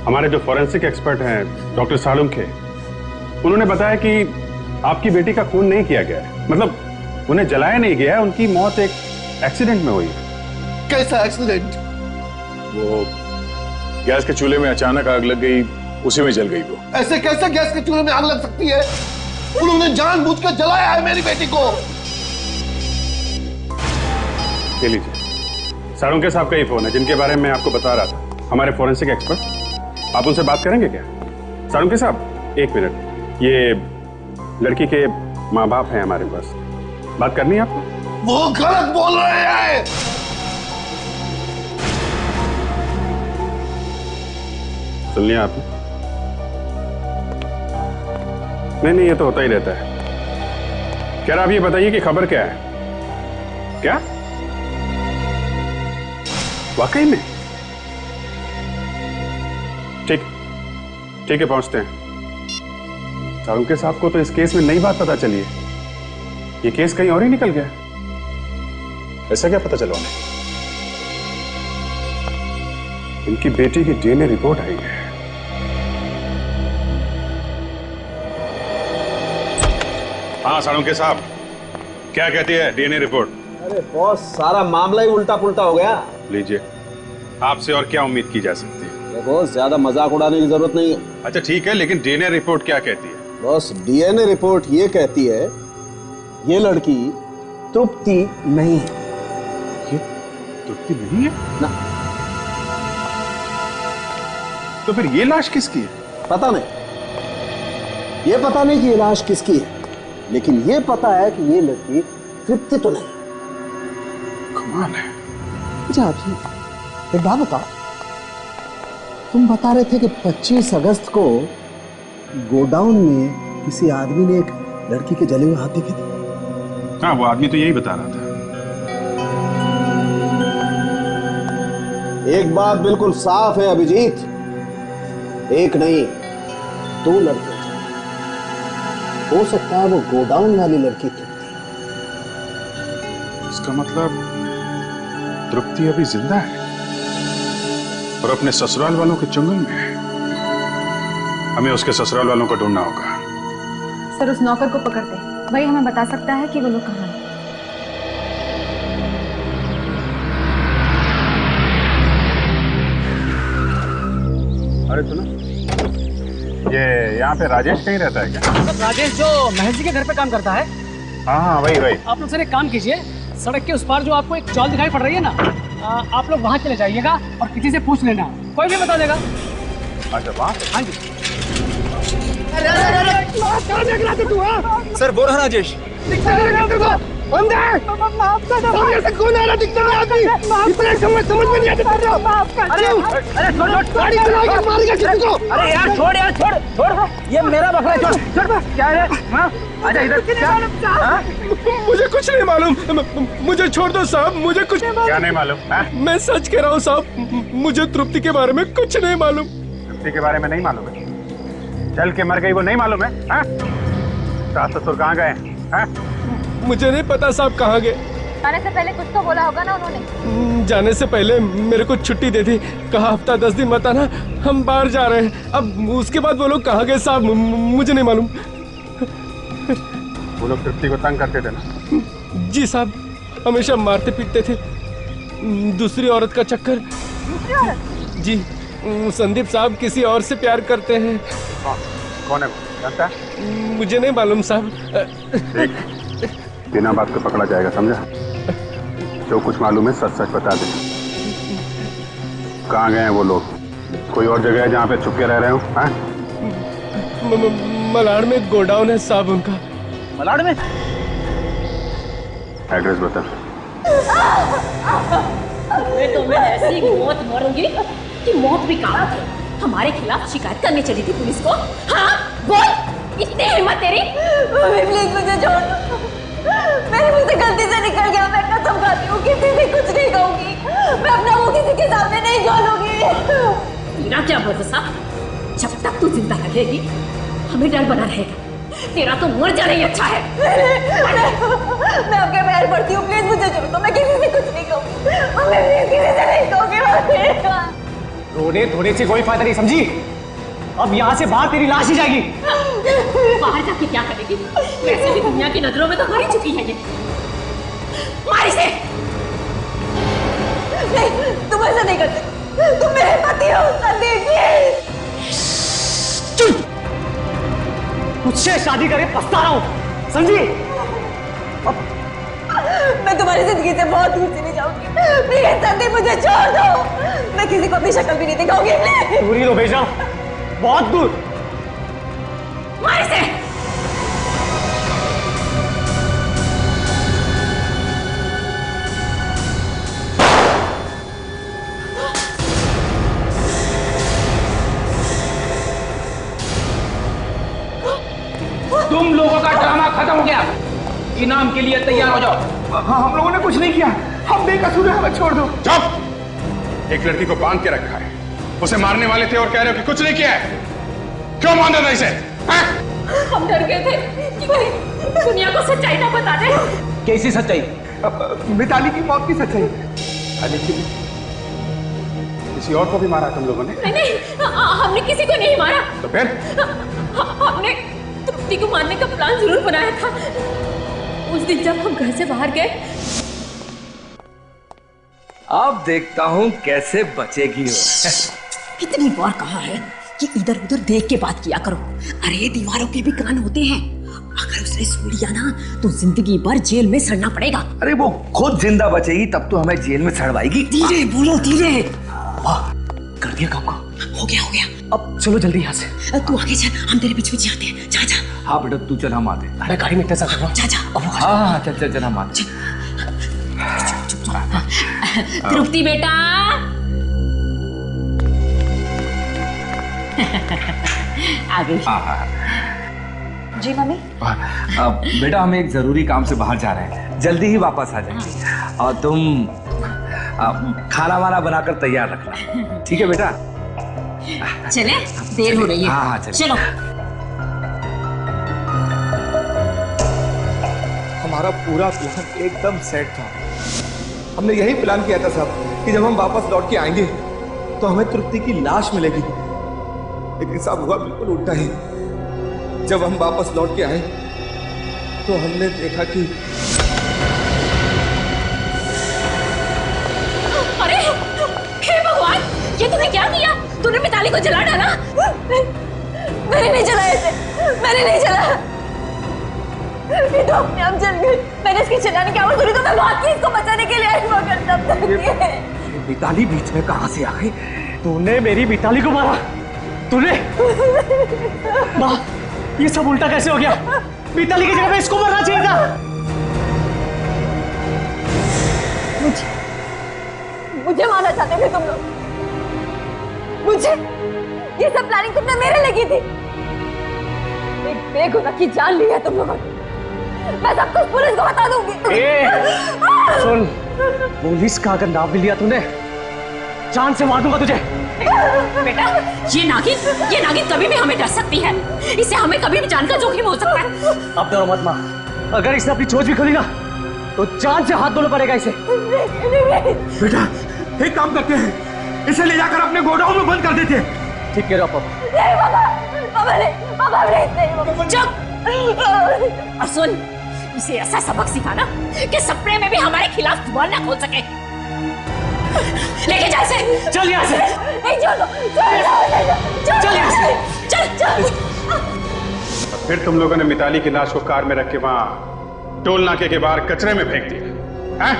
Speaker 12: हमारे जो फॉरेंसिक एक्सपर्ट हैं डॉक्टर सालुंखे, उन्होंने बताया कि आपकी बेटी का खून नहीं किया गया है, मतलब उन्हें जलाया नहीं गया है, उनकी मौत एक एक्सीडेंट में हुई है।
Speaker 5: कैसा एक्सीडेंट?
Speaker 9: वो गैस के चूल्हे में अचानक आग लग गई, उसी में जल गई वो।
Speaker 5: ऐसे कैसे गैस के चूल्हे में आग लग सकती है? उन्होंने जानबूझकर जलाया है मेरी बेटी को।
Speaker 12: ले लीजिए, सालुंखे साहब का ही फोन है जिनके बारे में मैं आपको बता रहा था, हमारे फॉरेंसिक एक्सपर्ट। आप उनसे बात करेंगे क्या? सालुंखे साहब, 1 मिनट, ये लड़की के माँ बाप हैं हमारे पास, बात करनी है आपको?
Speaker 5: वो गलत बोल रहे हैं।
Speaker 12: सुन लिया आपने? नहीं, ये तो होता ही रहता है। क्या आप ये बताइए कि खबर क्या है? क्या वाकई में? ठीक है, पहुंचते हैं। सालुंखे साहब को तो इस केस में नई बात पता चली है, ये केस कहीं और ही निकल गया।
Speaker 4: ऐसा क्या पता चला उन्हें?
Speaker 12: इनकी बेटी की डीएनए रिपोर्ट आई है।
Speaker 4: हाँ सालुंखे साहब, क्या कहती है डीएनए रिपोर्ट?
Speaker 2: अरे बॉस, सारा मामला ही उल्टा पुल्टा हो गया।
Speaker 12: लीजिए, आपसे और क्या उम्मीद की जा सकती है?
Speaker 2: बॉस, ज्यादा मजाक उड़ाने की जरूरत नहीं है।
Speaker 12: अच्छा ठीक है, लेकिन डीएनए रिपोर्ट क्या कहती है?
Speaker 2: बॉस, डीएनए रिपोर्ट ये कहती है ये लड़की तृप्ति नहीं है।
Speaker 12: ये तृप्ति नहीं है
Speaker 2: ना?
Speaker 12: तो फिर ये लाश किसकी है?
Speaker 2: पता नहीं, ये पता नहीं कि ये लाश किसकी है, लेकिन ये पता है कि ये लड़की तृप्ति तो नहीं।
Speaker 12: कमाल है।
Speaker 2: अच्छा आप एक बात बताओ, तुम बता रहे थे कि 25 अगस्त को गोडाउन में किसी आदमी ने एक लड़की के जले हुए हाथ देखे थे।
Speaker 12: हाँ, वो आदमी तो यही बता रहा था।
Speaker 2: एक बात बिल्कुल साफ है अभिजीत, एक नहीं 2 लड़कियां। हो सकता है वो गोडाउन वाली लड़की तृप्ति।
Speaker 4: इसका मतलब तृप्ति अभी जिंदा है और अपने ससुराल वालों के चंगुल में है। हमें उसके ससुराल वालों को ढूंढना होगा।
Speaker 17: सर उस नौकर को पकड़ते हैं, वही हमें बता सकता है कि वो लोग कहाँ हैं।
Speaker 12: अरे सुनो, ये यहाँ पे राजेश कहीं रहता है क्या?
Speaker 18: राजेश जो महेश जी के घर पे काम करता है।
Speaker 12: हाँ, वही।
Speaker 18: आप लोग सर एक काम कीजिए, सड़क के उस पार जो आपको एक चौल दिखाई पड़ रही है ना, आप लोग वहाँ चले जाइएगा और किसी से पूछ लेना, कोई भी बता देगा।
Speaker 12: अच्छा, वहाँ?
Speaker 18: हाँ जी।
Speaker 6: सर बोल रहा राजेश।
Speaker 5: कौन आ रहा दिखता है आदमी? इतना समझ में नहीं आता।
Speaker 18: अरे यार छोड़, ये मेरा बकरा, छोड़। क्या है? आजा इधर।
Speaker 11: मुझे कुछ नहीं मालूम, मुझे छोड़ दो साहब, मुझे कुछ
Speaker 12: क्या नहीं मालूम?
Speaker 11: मैं सच कह रहा हूँ साहब, मुझे तृप्ति के बारे में कुछ नहीं मालूम।
Speaker 12: तृप्ति के बारे में नहीं मालूम है? चल के मर गई वो नहीं मालूम है? सास ससुर कहाँ गए?
Speaker 11: मुझे नहीं पता साहब कहाँ गए।
Speaker 17: जाने से पहले कुछ तो बोला होगा ना उन्होंने?
Speaker 11: जाने से पहले मेरे को छुट्टी दे दी, कहा हफ्ता 10 दिन मत आना, हम बाहर जा रहे हैं। अब उसके बाद वो लोग कहाँ गए साहब, मुझे नहीं मालूम।
Speaker 12: वो लोग तृप्ति को तंग करते थे ना?
Speaker 11: जी साहब। हमेशा मारते पीटते थे। दूसरी औरत का चक्कर। जी, संदीप साहब किसी और से प्यार करते हैं।
Speaker 12: कौन है वो, जानता है?
Speaker 11: मुझे नहीं मालूम साहब।
Speaker 12: बिना बात को पकड़ा जाएगा, समझा? जो कुछ मालूम है सच सच बता दे। कहाँ गए हैं वो लोग? कोई और जगह है जहाँ पे छुप के रह रहे हो?
Speaker 11: मलाड़ में गोडाउन है साहब उनका।
Speaker 3: मलाड़ में?
Speaker 12: एड्रेस बता।
Speaker 7: तो मैं ऐसी मौत मरूंगी कि मौत भी काम है। हमारे खिलाफ शिकायत करने चली थी पुलिस को। हाँ बोल, इतनी हिम्मत तेरी?
Speaker 1: मम्मी प्लीज मुझे छोड़ दो, मेरे मुंह से गलती से निकल गया। मैं कसम खाती हूँ किसी से कुछ नहीं कहूंगी। मैं अपना मुंह किसी के सामने नहीं खोलूंगी।
Speaker 7: तेरा क्या भरोसा? जब तक तू जिंदा रहेगी हमें डर बना रहेगा। तेरा तो मर जाना ही अच्छा है।
Speaker 1: मैं आपके पैर पड़ती हूँ, प्लीज मुझे छोड़ दो। मैं किसी से कुछ नहीं कहूँगी। मैं किसी से नहीं कहूँगी।
Speaker 18: रोने धोने से कोई फायदा नहीं, समझी? अब यहाँ से बाहर तेरी लाश ही जाएगी।
Speaker 7: बाहर जाके क्या करेगी? वैसे भी दुनिया की नजरों में तो मर ही चुकी है ये। मार इसे।
Speaker 1: नहीं, तुम ऐसा नहीं करते। तुम मेरे पति हो संदीप जी।
Speaker 18: मुझसे शादी करके पछता रहा हूँ, समझी?
Speaker 1: मैं तुम्हारी जिंदगी से बहुत दूर चली जाऊंगी। प्लीज संदीप मुझे छोड़ दो। मैं किसी को अपनी शक्ल भी नहीं दिखाऊंगी।
Speaker 18: दूर ही लो बेजा, बहुत दूर।
Speaker 7: मार इसे।
Speaker 3: तुम लोगों का ड्रामा खत्म हो गया। इनाम के लिए तैयार हो जाओ।
Speaker 6: हम लोगों ने कुछ नहीं किया, हम बेकसूर हैं, हमें छोड़ दो।
Speaker 9: चुप! एक लड़की को बांध के रखा है, उसे मारने वाले थे और कह रहे हो कि कुछ नहीं किया है। क्यों बांधा था इसे?
Speaker 7: हम डर गए थे कि कोई दुनिया को सच्चाई ना बता दे।
Speaker 3: कैसी सच्चाई?
Speaker 6: मिताली की मौत की सच्चाई।
Speaker 12: लेकिन किसी और को भी मारा तुम लोगों ने?
Speaker 7: नहीं, हमने किसी को नहीं मारा।
Speaker 12: तो फिर?
Speaker 7: हमने तृप्ति को मारने का प्लान जरूर बनाया था। उस दिन जब हम घर से बाहर गए।
Speaker 19: अब देखता हूँ कैसे बचेगी वो।
Speaker 7: कितनी बार कहा है कि इधर उधर देख के बात किया करो। अरे दीवारों के भी कान होते हैं। अगर उसने सुन लिया ना तो जिंदगी भर जेल में सड़ना पड़ेगा।
Speaker 19: अरे वो खुद जिंदा बचेगी तब तो हमें जेल में सड़वाएगी।
Speaker 7: धीरे बोलो, धीरे।
Speaker 18: वाह, कर दिया काम को।
Speaker 7: हो गया, हो गया।
Speaker 18: अब चलो जल्दी यहाँ से।
Speaker 7: तू आगे चल, हम तेरे पीछे पीछे आते हैं। जा जा।
Speaker 19: हाँ बेटा तू चल, हम आते।
Speaker 18: अरे गाड़ी में इंतजार कर रहा हूँ।
Speaker 7: जा जा।
Speaker 19: हाँ चल चल चल, हम आते।
Speaker 7: तृप्ति बेटा। आ गई।
Speaker 8: जी मम्मी।
Speaker 19: बेटा हम एक जरूरी काम से बाहर जा रहे हैं, जल्दी ही वापस आ जाएंगे। और तुम खाना वाना बनाकर तैयार रखना, ठीक है बेटा?
Speaker 7: चले, देर हो रही है।
Speaker 19: हाँ
Speaker 7: चलो।
Speaker 6: हमारा पूरा प्लान एकदम सेट था। हमने यही प्लान किया था साहब कि जब हम वापस लौट के आएंगे तो हमें तृप्ति की लाश मिलेगी। लेकिन साहब हुआ बिल्कुल उल्टा ही। जब हम वापस लौट के आए तो हमने देखा कि
Speaker 7: अरे हे भगवान, ये तूने क्या किया? तूने मिताली को जला डाला?
Speaker 1: मैंने नहीं जलाया इसे, मैंने नहीं जलाया। ये तो अपने आप जल गई। मैंने इसकी चिल्लाने की आवाज सुनी तो मैं भाग के इसको बचाने के लिए आई, मगर तब तक
Speaker 18: मिताली बीच में कहां से आ गई? तूने मेरी मिताली को मारा? तूने? माँ, ये सब उल्टा कैसे हो गया? मिताली की जगह पे इसको मरना चाहिए था।
Speaker 1: मुझे मारना चाहते थे तुम लोग। मुझे ये सब प्लानिंग तुमने मेरे लगी थी। एक बेगुनाह की जान ली है तुम लोगों ने। मैं सब कुछ पुलिस को बता दूंगी।
Speaker 18: सुन, पुलिस का अगर नाम भी लिया तूने, जान से मार दूंगा तुझे।
Speaker 7: बेटा, ये नागिन कभी भी हमें डर सकती है। इससे हमें कभी भी जान का जोखिम हो सकता है।
Speaker 18: अब डरो मत माँ, अगर इसने अपनी चोट भी खोली ना तो जान से हाथ धोना पड़ेगा इसे।
Speaker 6: बेटा एक काम करते हैं, इसे ले जाकर अपने गोडाउन में बंद कर देते हैं।
Speaker 18: ठीक कह रहे हो
Speaker 1: पापा। नहीं,
Speaker 7: चुप। और सुन, इसे ऐसा सबक सिखाना कि सपने में भी हमारे खिलाफ जुबान ना खोल सके। लेके जा इसे।
Speaker 18: चल यहाँ से।
Speaker 7: नहीं चल यहाँ से। चल।
Speaker 12: फिर तुम लोगों ने मिताली की लाश को कार में रख के वहां टोल नाके के बाहर कचरे में फेंक दिया हैं?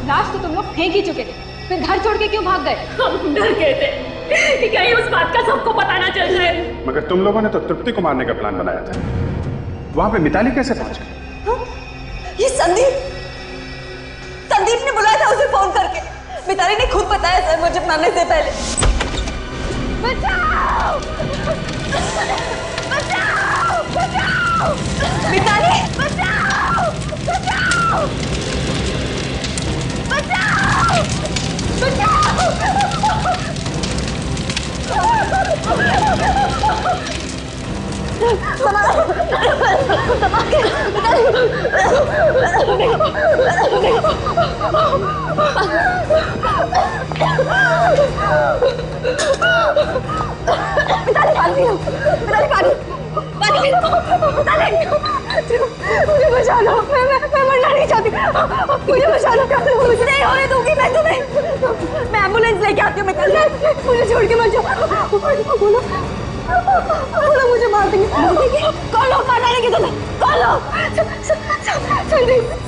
Speaker 17: लाश तो तुम लोग फेंक ही चुके थे, फिर घर छोड़ के क्यों भाग गए?
Speaker 7: हम डर गए थे कि कहीं उस बात का सबको पता ना चल जाए।
Speaker 12: मगर तुम लोगों ने तो तृप्ति को मारने का प्लान बनाया था। वहां पे मिताली कैसे पहुंच गई?
Speaker 20: ये संदीप ने बुलाया था उसे फोन करके। मिताली ने खुद बताया सर मुझे मारने से पहले।
Speaker 7: बचाओ! बचाओ! बचाओ!
Speaker 20: मिताली!
Speaker 7: बचाओ! बचाओ! बचाओ!
Speaker 20: मुझे बचा लो। मैं मरना नहीं चाहती। मुझे बचा लो। कुछ नहीं होने दूंगी मैं तुम्हें। मैं एम्बुलेंस लेके आती हूँ। मुझे छोड़ के मत जाओ। बोलो मुझे मार देंगे। कौन लोग मारने की तुम्हें? कौन लोग?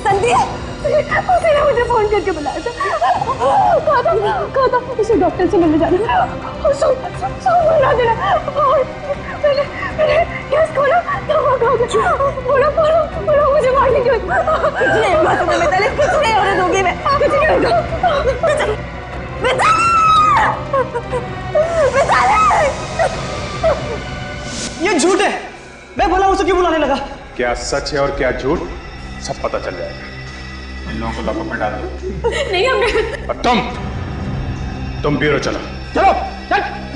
Speaker 20: संदीप उसी ने मुझे फोन करके बुलाया था। कहा था उसे डॉक्टर से मिलने जाना। बुला देना। मैंने गैस खोला बोलो मुझे मारने की। कुछ नहीं होगा तुम्हें मिताली, कुछ नहीं होने दूंगी मैं। कुछ नहीं होगा।
Speaker 18: ये झूठ है। मैं भला उसे क्यों बुलाने लगा?
Speaker 12: क्या सच है और क्या झूठ सब पता चल जाएगा। इन लोगों को लॉकअप में डाल दो।
Speaker 7: नहीं हमने।
Speaker 12: और तुम ब्यूरो चलो।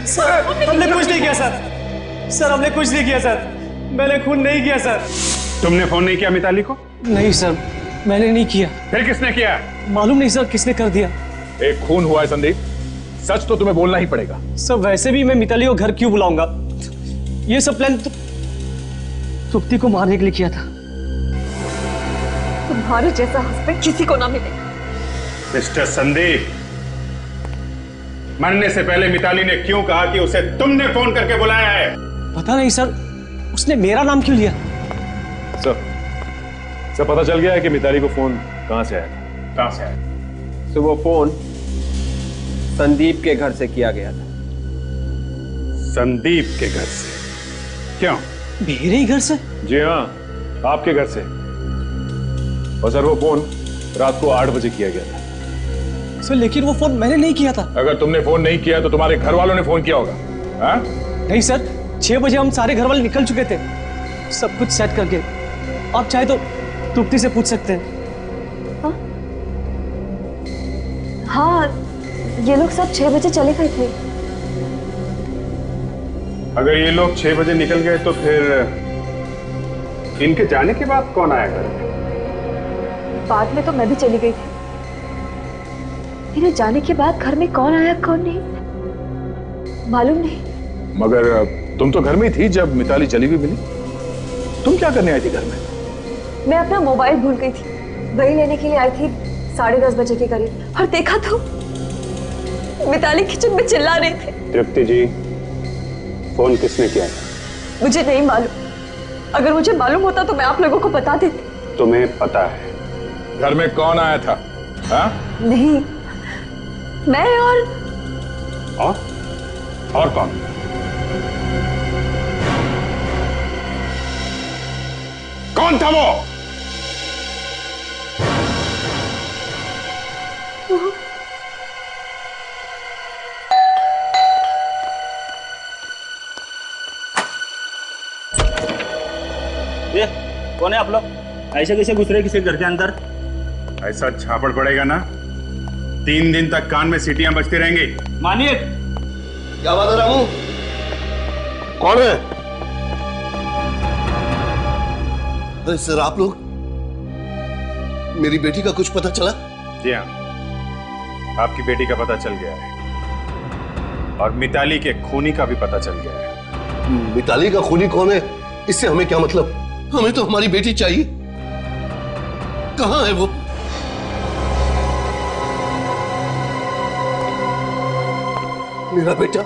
Speaker 18: सर हमने कुछ नहीं किया सर हमने कुछ नहीं किया सर। मैंने खून नहीं किया सर।
Speaker 12: तुमने फोन नहीं किया मिताली को?
Speaker 18: नहीं सर मैंने नहीं किया।
Speaker 12: फिर किसने किया?
Speaker 18: मालूम नहीं सर किसने कर दिया।
Speaker 4: एक खून हुआ है संदीप, सच तो तुम्हें बोलना ही पड़ेगा।
Speaker 18: सर वैसे भी मैं मिताली को घर क्यों बुलाऊंगा? ये सब प्लान तो तृप्ति को मारने के लिए किया था।
Speaker 20: तुम्हारे जैसा हस्बैंड किसी को ना मिले।
Speaker 12: मिस्टर संदीप, मरने से पहले मिताली ने क्यों कहा कि उसे तुमने फोन करके बुलाया है?
Speaker 18: पता नहीं सर, उसने मेरा नाम क्यों लिया?
Speaker 4: सर पता चल गया है कि मिताली को फोन कहां से आया था?
Speaker 12: कहां से आया?
Speaker 15: तो वो फोन संदीप के घर से किया गया था।
Speaker 12: संदीप के घर से? क्यों?
Speaker 18: मेरे ही घर से?
Speaker 4: जी हाँ, आपके घर से। और सर वो फोन रात को 8 बजे किया गया था।
Speaker 18: सर लेकिन वो फोन मैंने नहीं किया था।
Speaker 4: अगर तुमने फोन नहीं किया तो तुम्हारे घर वालों ने फोन किया होगा। हाँ?
Speaker 18: नहीं सर, 6 बजे हम सारे घर वाले निकल चुके थे सब कुछ सेट करके। आप चाहे तो तृप्ति से पूछ सकते हैं।
Speaker 20: हाँ ये लोग सब 6 बजे चले गए थे।
Speaker 12: अगर ये लोग 6 बजे निकल गए तो फिर इनके जाने के बाद कौन आया घर में?
Speaker 20: बाद में तो मैं भी चली गई थी। मेरे जाने के बाद घर में कौन आया कौन नहीं मालूम नहीं।
Speaker 4: मगर तुम तो घर में ही थी जब मिताली जली हुई मिली। तुम क्या करने आई थी घर में?
Speaker 20: मैं अपना मोबाइल भूल गई थी, वही लेने के लिए आई थी 10:30 बजे के करीब। और देखा तो मिताली किचन में चिल्ला रही थी।
Speaker 12: तृप्ति जी, फोन किसने किया था?
Speaker 20: मुझे नहीं मालूम। अगर मुझे मालूम होता तो मैं आप लोगों को बता देती।
Speaker 12: तुम्हें पता है
Speaker 4: घर में कौन आया था? हाँ?
Speaker 20: नहीं, मैं और
Speaker 12: कौन? कौन था वो?
Speaker 3: ये कौन है आप लोग? ऐसे कैसे घुस रहे किसी घर के अंदर?
Speaker 12: ऐसा झापड़ पड़ेगा ना, 3 दिन तक कान में सीटियां बजती रहेंगी।
Speaker 3: मानिए।
Speaker 5: क्या बात है रामू? कौन है? अरे सर आप लोग, मेरी बेटी का कुछ पता चला?
Speaker 12: जी हाँ, आपकी बेटी का पता चल गया है और मिताली के खूनी का भी पता चल गया है।
Speaker 5: मिताली का खूनी कौन है इससे हमें क्या मतलब? हमें तो हमारी बेटी चाहिए। कहाँ है वो? मेरा बेटा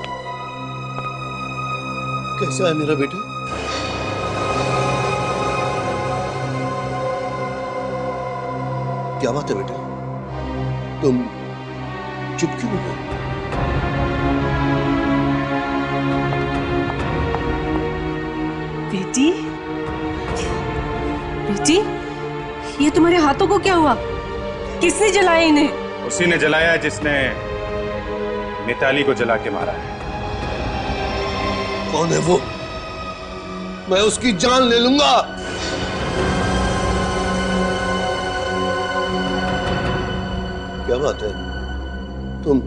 Speaker 5: कैसा है मेरा बेटा? क्या बात है बेटा, तुम चुप क्यों हो?
Speaker 10: बेटी, बेटी, ये तुम्हारे हाथों को क्या हुआ? किसने जलाया इन्हें?
Speaker 12: उसी ने जलाया जिसने मिताली को जला के मारा है।
Speaker 5: कौन है वो? मैं उसकी जान ले लूंगा। क्या बात है, तुम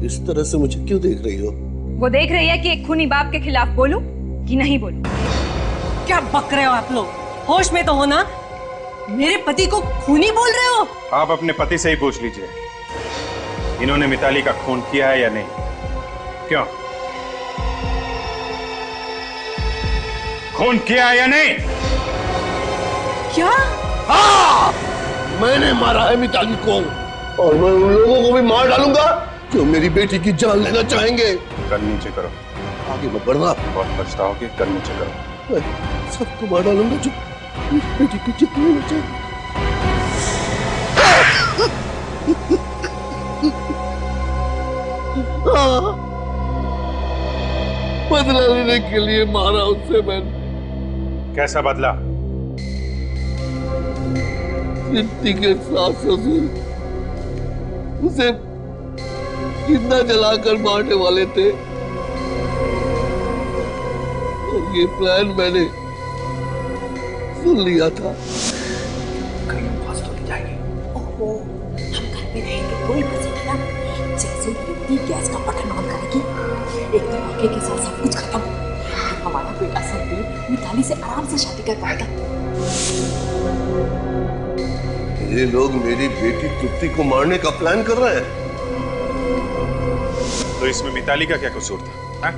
Speaker 5: इस तरह से मुझे क्यों देख रही हो?
Speaker 8: वो देख रही है कि एक खूनी बाप के खिलाफ बोलूं कि नहीं बोलूं।
Speaker 10: क्या बक रहे हो आप लोग? होश में तो हो ना? मेरे पति को खूनी बोल रहे हो?
Speaker 12: आप अपने पति से ही पूछ लीजिए, इन्होंने मिताली का खून किया है या नहीं। क्यों, खून किया है या नहीं?
Speaker 10: क्या?
Speaker 5: हाँ, मैंने मारा है मिताली को, और मैं उन लोगों को भी मार डालूंगा जो मेरी बेटी की जान लेना चाहेंगे।
Speaker 12: कर नीचे करो।
Speaker 5: आगे मत बढ़ना,
Speaker 12: बहुत पछताओगे। कर नीचे करो।
Speaker 5: मैं सबको मार डालूंगा जो मेरी बेटी की जान लेना चाहेंगे। बदला लेने के लिए मारा उससे मैंने।
Speaker 12: कैसा बदला?
Speaker 5: तृप्ति के सास ससुर उसे जिंदा जलाकर मारने वाले थे, और ये प्लान मैंने सुन लिया था।
Speaker 19: कहीं फंस तो नहीं जाएगी।
Speaker 21: ओहो, हम घर पे रहेंगे, कोई फंसेगा ना। जैसे तृप्ति गैस का बटन ऑन करेगी, एक धमाके के साथ सब कुछ खत्म। हमारा बेटा संदीप मिताली से आराम से शादी कर पाएगा।
Speaker 5: ये लोग मेरी बेटी तृप्ति को मारने का प्लान कर रहे हैं।
Speaker 12: तो इसमें मिताली का क्या कसूर था?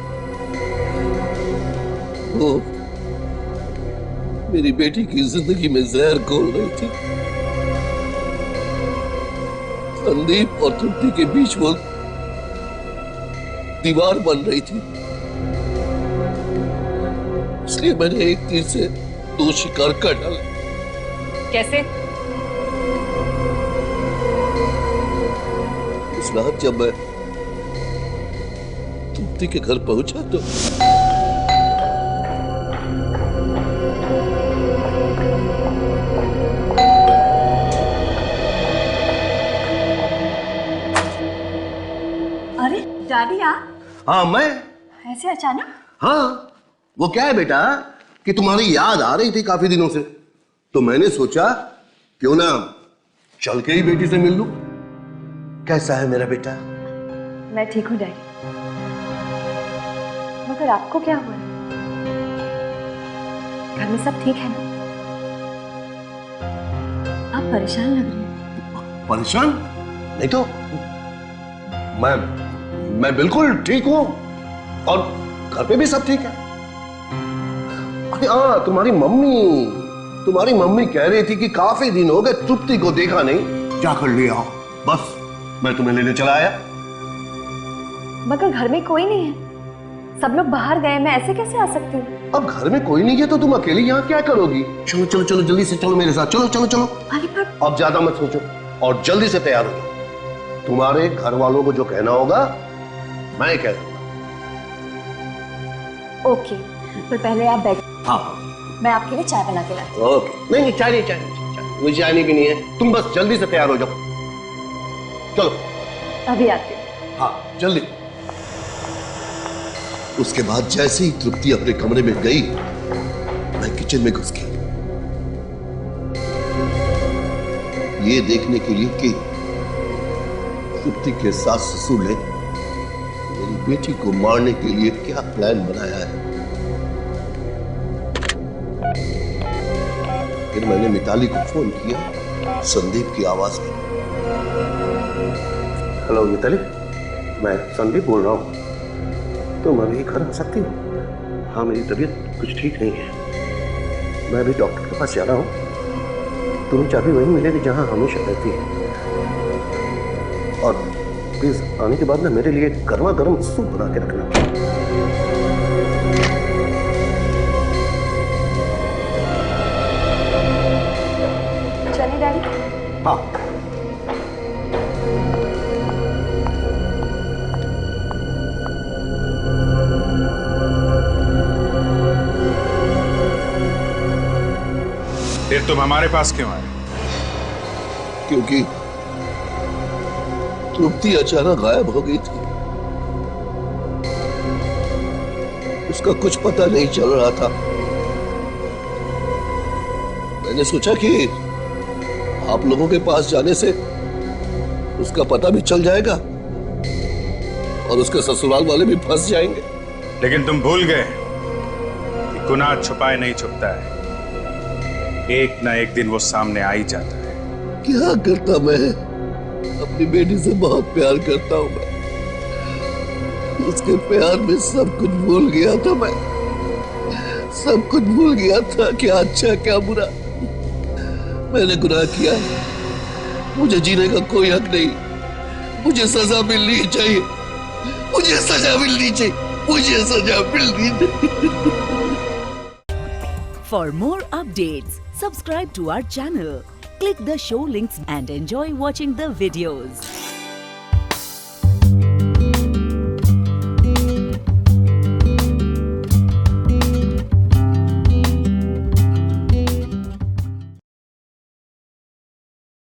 Speaker 5: वो मेरी बेटी की जिंदगी में जहर घोल रही थी। संदीप और तृप्ति के बीच वो दीवार बन रही थी, इसलिए मैंने एक तीर से दो शिकार कर डाले।
Speaker 8: कैसे?
Speaker 5: इस रात जब मैं तृप्ति के घर पहुंचा तो
Speaker 21: अरे डैडी आप?
Speaker 5: हाँ मैं।
Speaker 21: ऐसे अचानक?
Speaker 5: हाँ, वो क्या है बेटा कि तुम्हारी याद आ रही थी काफी दिनों से, तो मैंने सोचा क्यों ना चल के ही बेटी से मिल लूं। कैसा है मेरा बेटा?
Speaker 21: मैं ठीक हूँ डैडी, मगर आपको क्या हुआ? घर में सब ठीक है ना? आप परेशान लग रहे हैं।
Speaker 5: परेशान? नहीं तो मैं बिल्कुल ठीक हूँ, और घर पे भी सब ठीक है। अरे हाँ, तुम्हारी मम्मी कह रही थी कि काफी दिन हो गए तृप्ति को देखा नहीं, जाकर ले आओ। बस मैं तुम्हें लेने चला आया।
Speaker 21: मगर घर में कोई नहीं है, सब लोग बाहर गए, मैं ऐसे कैसे आ सकती हूँ?
Speaker 5: अब घर में कोई नहीं है तो तुम अकेली यहाँ क्या करोगी? चलो चलो चलो जल्दी से चलो मेरे साथ, चलो चलो चलो।
Speaker 21: अरे पर
Speaker 5: अब ज्यादा मत सोचो और जल्दी से तैयार हो जाओ। तुम्हारे घर वालों को जो कहना होगा मैं कह दूंगा।
Speaker 21: ओके, पर पहले आप बैठ।
Speaker 5: हाँ,
Speaker 21: मैं आपके लिए चाय बना के लाती हूँ।
Speaker 5: ओके। नहीं चाय नहीं, मुझे चाय नहीं पीनी है, तुम बस जल्दी से तैयार हो जाओ। चलो
Speaker 21: अभी आती हूँ।
Speaker 5: हाँ जल्दी। उसके बाद जैसे ही तृप्ति अपने कमरे में गई, मैं किचन में घुस गया, ये देखने के लिए कि तृप्ति के सास ससुर ने मेरी बेटी को मारने के लिए क्या प्लान बनाया है। फिर मैंने मिताली को फोन किया संदीप की आवाज में। हेलो मिताली, मैं संदीप बोल रहा हूँ, तुम अभी घर आ सकती हो? हाँ, मेरी तबीयत कुछ ठीक नहीं है, मैं अभी डॉक्टर के पास जा रहा हूँ, तुम्हें चाबी वहीं मिलेगी जहां हमेशा रहती है। और प्लीज आने के बाद ना मेरे लिए गर्मा गर्म सूप बना के रखना।
Speaker 20: चलिए डैडी।
Speaker 5: हाँ।
Speaker 4: फिर तुम हमारे पास क्यों आए?
Speaker 5: क्योंकि तृप्ति अचानक गायब हो गई थी। उसका कुछ पता नहीं चल रहा था। मैंने सोचा कि आप लोगों के पास जाने से उसका पता भी चल जाएगा और उसके ससुराल वाले भी फंस जाएंगे।
Speaker 4: लेकिन तुम भूल गए कि गुनाह छुपाए नहीं छुपता है, एक ना एक दिन वो सामने आ ही जाता है।
Speaker 5: क्या करता मैं? अपनी बेटी से बहुत प्यार करता हूं मैं। उसके प्यार में सब कुछ भूल गया था मैं। सब कुछ भूल गया था, क्या अच्छा क्या बुरा। मैंने गुनाह किया, मुझे जीने का कोई हक नहीं। मुझे सजा मिलनी चाहिए, मुझे सजा मिलनी चाहिए, मुझे सजा मिलनी चाहिए।
Speaker 13: For more updates, subscribe to our channel, click the show links and enjoy watching the videos.